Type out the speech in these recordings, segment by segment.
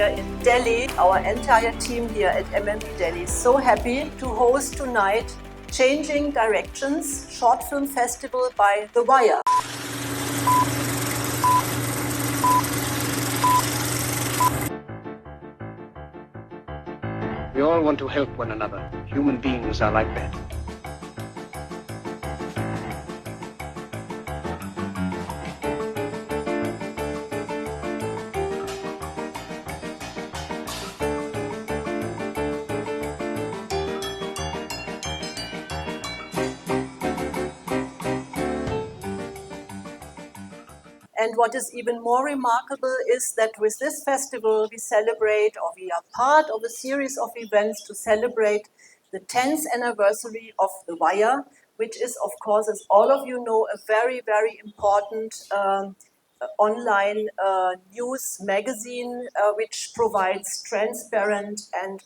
here in Delhi. Our entire team here at MMB Delhi is so happy to host tonight Changing Directions Short Film Festival by The Wire. We all want to help one another. Human beings are like that. And what is even more remarkable is that with this festival we celebrate, or we are part of a series of events to celebrate the 10th anniversary of The Wire, which is, of course, as all of you know, a very, very important online news magazine which provides transparent and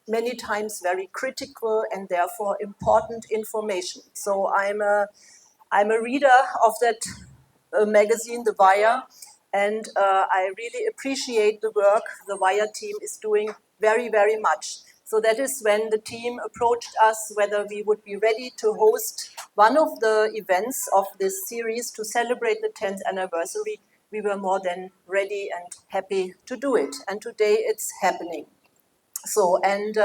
many times very critical and therefore important information. So I'm a reader of that magazine, The Wire, and I really appreciate the work the Wire team is doing very, very much. So that is when the team approached us whether we would be ready to host one of the events of this series to celebrate the 10th anniversary. We were more than ready and happy to do it. And today it's happening. So, and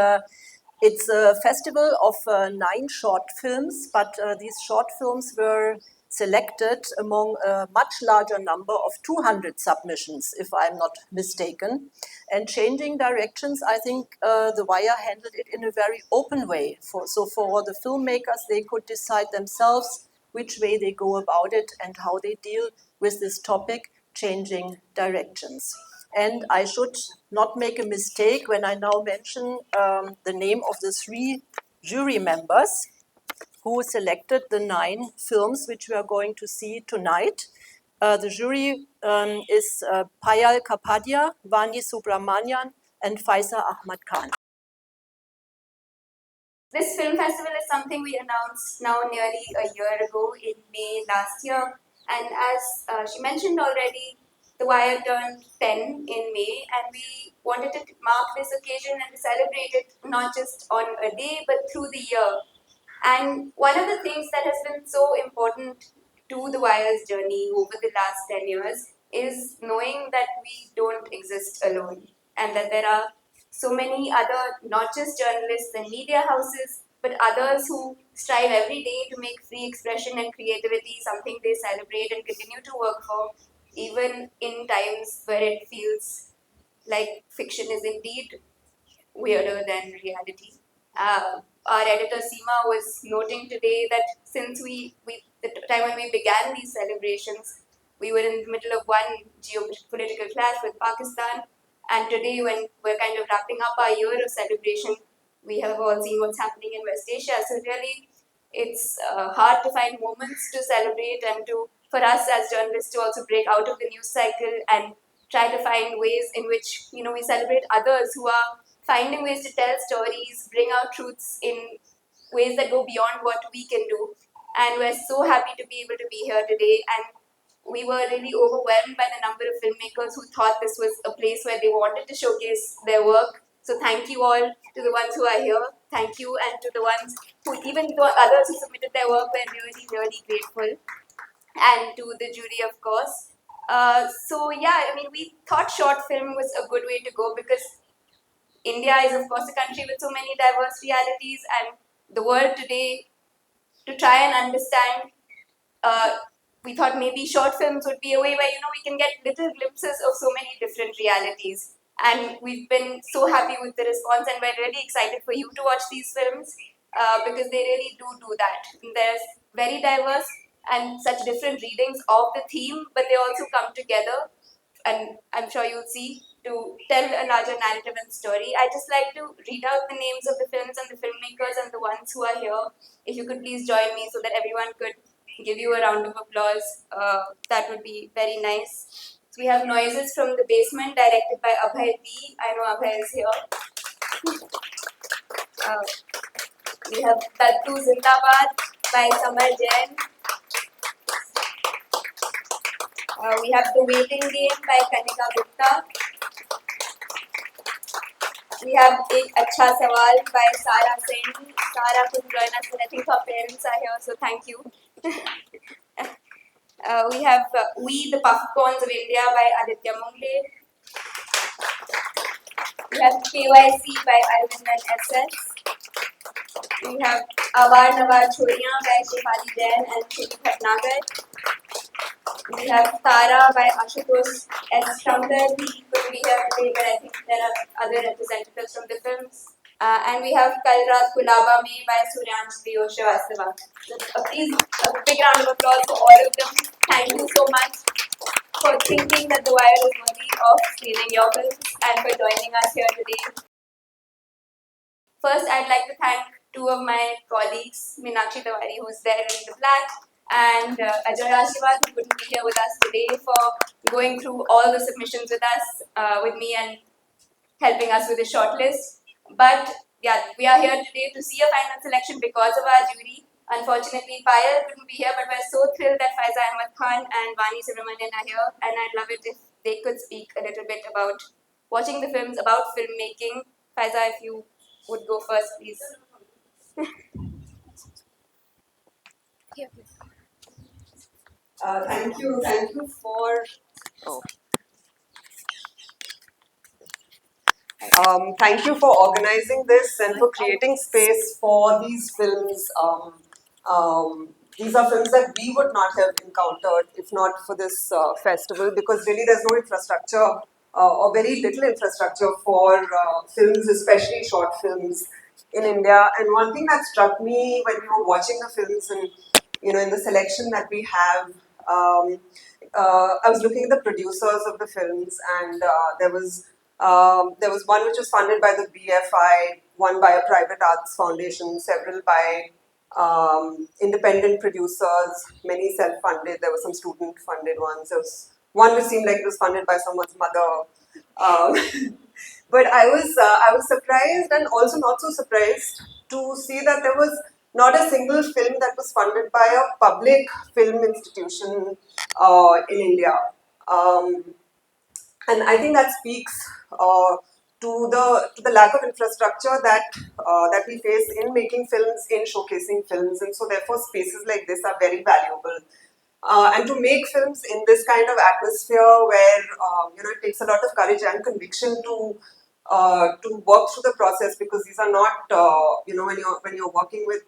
it's a festival of 9 short films, but these short films were selected among a much larger number of 200 submissions, if I'm not mistaken. And Changing Directions, I think The Wire handled it in a very open way. So for the filmmakers, they could decide themselves which way they go about it and how they deal with this topic, changing directions. And I should not make a mistake when I now mention the name of the 3 jury members who selected the 9 films which we are going to see tonight. The jury is Payal Kapadia, Vani Subramaniam, and Faiza Ahmad Khan. This film festival is something we announced now nearly a year ago in May last year. And as she mentioned already, The Wire turned 10 in May, and we wanted to mark this occasion and to celebrate it not just on a day but through the year. And one of the things that has been so important to The Wire's journey over the last 10 years is knowing that we don't exist alone, and that there are so many other, not just journalists and media houses, but others who strive every day to make free expression and creativity something they celebrate and continue to work for, even in times where it feels like fiction is indeed weirder than reality. Our editor Seema was noting today that since the time when we began these celebrations, we were in the middle of one geopolitical clash with Pakistan, and today when we're kind of wrapping up our year of celebration, we have all seen what's happening in West Asia. So really, it's hard to find moments to celebrate and for us as journalists to also break out of the news cycle and try to find ways in which we celebrate others who are finding ways to tell stories, bring out truths in ways that go beyond what we can do. And we're so happy to be able to be here today. And we were really overwhelmed by the number of filmmakers who thought this was a place where they wanted to showcase their work. So thank you all to the ones who are here. Thank you, and to the ones who, even the others who submitted their work, we're really, really grateful. And to the jury, of course. So yeah, I mean, we thought short film was a good way to go because India is, of course, a country with so many diverse realities, and the world today, to try and understand, we thought maybe short films would be a way where we can get little glimpses of so many different realities. And we've been so happy with the response, and we're really excited for you to watch these films because they really do that. There's very diverse and such different readings of the theme, but they also come together, and I'm sure you'll see, to tell a larger narrative and story. I'd just like to read out the names of the films and the filmmakers and the ones who are here. If you could please join me so that everyone could give you a round of applause, that would be very nice. So we have Noises from the Basement, directed by Abhay B. I know Abhay is here. We have Tattu Zindabad by Samar Jain. We have The Waiting Game by Kanika Gupta. We have Ek Acha Sawal by Sara Sen. Sara couldn't join us, but I think her parents are here, so thank you. We have We the Puffcorns of India by Aditya Mungle. We have KYC by Arvind SS. We have Avar Navar Choriyan by Shefali Jain and Shri Bhatnagar. We have Tara by Ashutosh S. Shankar. He couldn't be here today, but I think there are other representatives from the films. And we have Kal Raat Kulaba Mein by Suryansh Dio Srivastava. Please, a big round of applause for all of them. Thank you so much for thinking that The Wire is worthy of screening your films and for joining us here today. First, I'd like to thank two of my colleagues, Meenakshi Tiwari, who's there in the black, and Ajay Ashirwad, who couldn't be here with us today, for going through all the submissions with us, with me, and helping us with the shortlist. But yeah, we are here today to see a final selection because of our jury. Unfortunately, Payal couldn't be here, but we're so thrilled that Faiza Ahmed Khan and Vani Subramaniam are here, and I'd love it if they could speak a little bit about watching the films, about filmmaking. Faiza, if you would go first, please. Thank you for. Thank you for organizing this and for creating space for these films. These are films that we would not have encountered if not for this festival, because really there's no infrastructure or very little infrastructure for films, especially short films in India. And one thing that struck me when we were watching the films and in the selection that we have, I was looking at the producers of the films, and there was one which was funded by the BFI, one by a private arts foundation, several by independent producers, many self-funded. There were some student-funded ones. There was one which seemed like it was funded by someone's mother. But I was surprised and also not so surprised to see that there was not a single film that was funded by a public film institution in India. And I think that speaks to the lack of infrastructure that we face in making films, in showcasing films, and so therefore spaces like this are very valuable. And to make films in this kind of atmosphere where it takes a lot of courage and conviction to work through the process, because these are not when you're working with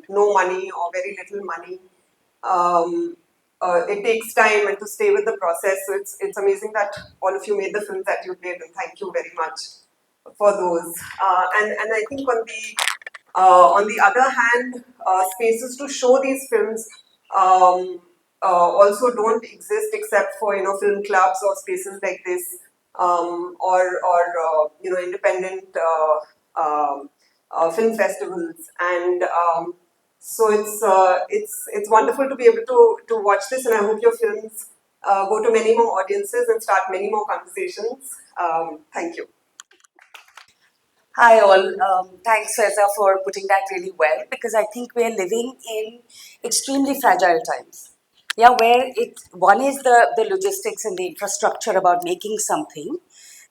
no money or very little money. It takes time and to stay with the process. So it's amazing that all of you made the films that you did, and thank you very much for those. And I think on the other hand, spaces to show these films also don't exist except for film clubs or spaces like this, or independent film festivals. And so it's wonderful to be able to watch this, and I hope your films go to many more audiences and start many more conversations. Thank you. Hi all, thanks Faiza for putting that really well, because I think we're living in extremely fragile times. Yeah, where one is the logistics and the infrastructure about making something.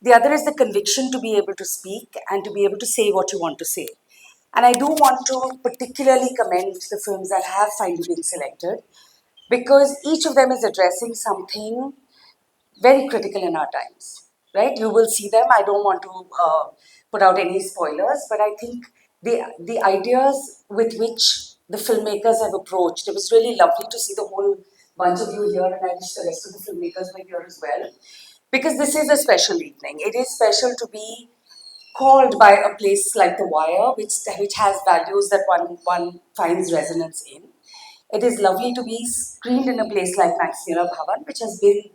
The other is the conviction to be able to speak and to be able to say what you want to say. And I do want to particularly commend the films that have finally been selected, because each of them is addressing something very critical in our times, right? You will see them. I don't want to put out any spoilers, but I think the ideas with which the filmmakers have approached, it was really lovely to see the whole bunch of you here, and I wish the rest of the filmmakers were here as well, because this is a special evening. It is special to be called by a place like The Wire, which has values that one finds resonance in. It is lovely to be screened in a place like Mueller Bhavan, which has been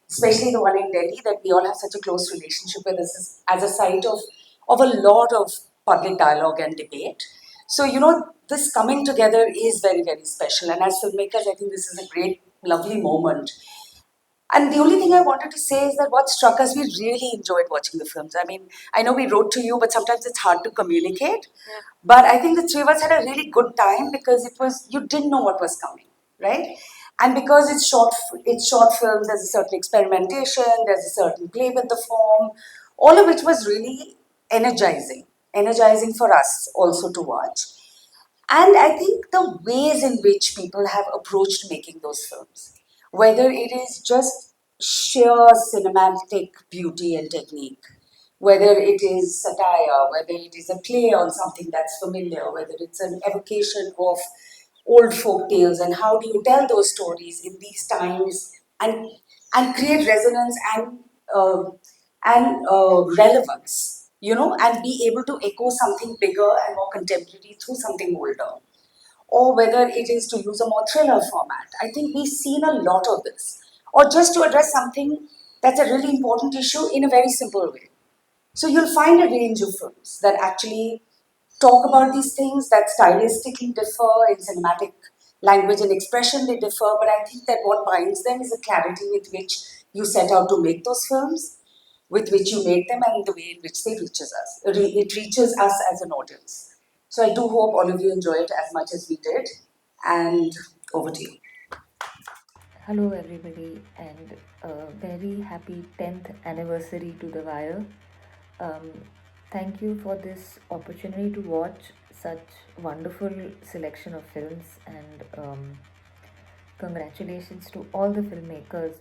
especially the one in Delhi, that we all have such a close relationship with this as a site of a lot of public dialogue and debate. So, this coming together is very, very special. And as filmmakers, I think this is a great, lovely moment. And the only thing I wanted to say is that what struck us, we really enjoyed watching the films. I mean, I know we wrote to you, but sometimes it's hard to communicate. Yeah. But I think the three of us had a really good time, because you didn't know what was coming, right? And because it's short films, there's a certain experimentation, there's a certain play with the form, all of which was really energizing for us also to watch. And I think the ways in which people have approached making those films, whether it is just sheer cinematic beauty and technique, whether it is satire, whether it is a play on something that's familiar, whether it's an evocation of old folk tales and how do you tell those stories in these times and create resonance and relevance, and be able to echo something bigger and more contemporary through something older, or whether it is to use a more thriller format. I think we've seen a lot of this, or just to address something that's a really important issue in a very simple way. So you'll find a range of films that actually talk about these things that stylistically differ in cinematic language and expression, they differ, but I think that what binds them is the clarity with which you set out to make those films, with which you make them, and the way in which they reaches us. It reaches us as an audience. So I do hope all of you enjoy it as much as we did, and over to you. Hello, everybody, and a very happy 10th anniversary to The Wire. Thank you for this opportunity to watch such wonderful selection of films, and congratulations to all the filmmakers.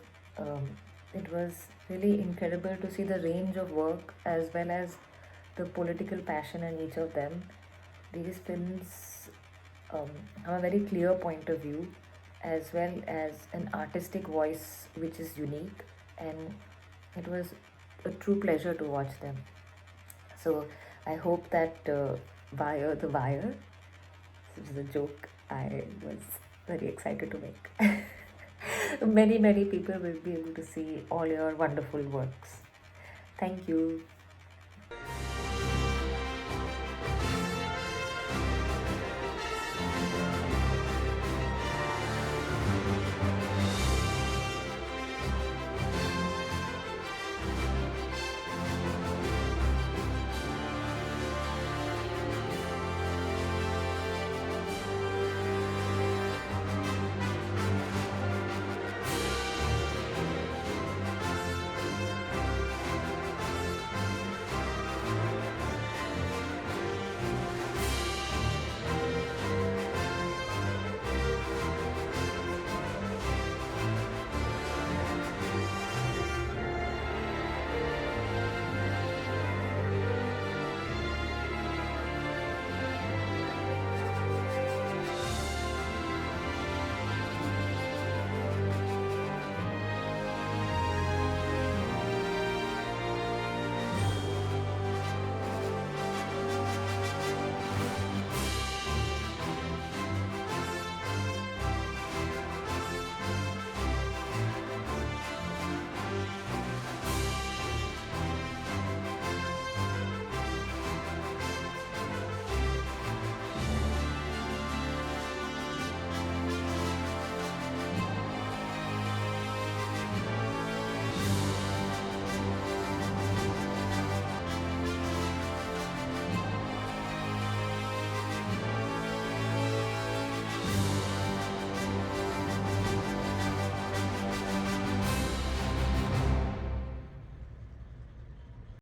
It was really incredible to see the range of work as well as the political passion in each of them. These films have a very clear point of view as well as an artistic voice which is unique, and it was a true pleasure to watch them. So I hope that The Wire, this is a joke I was very excited to make. Many people will be able to see all your wonderful works. Thank you.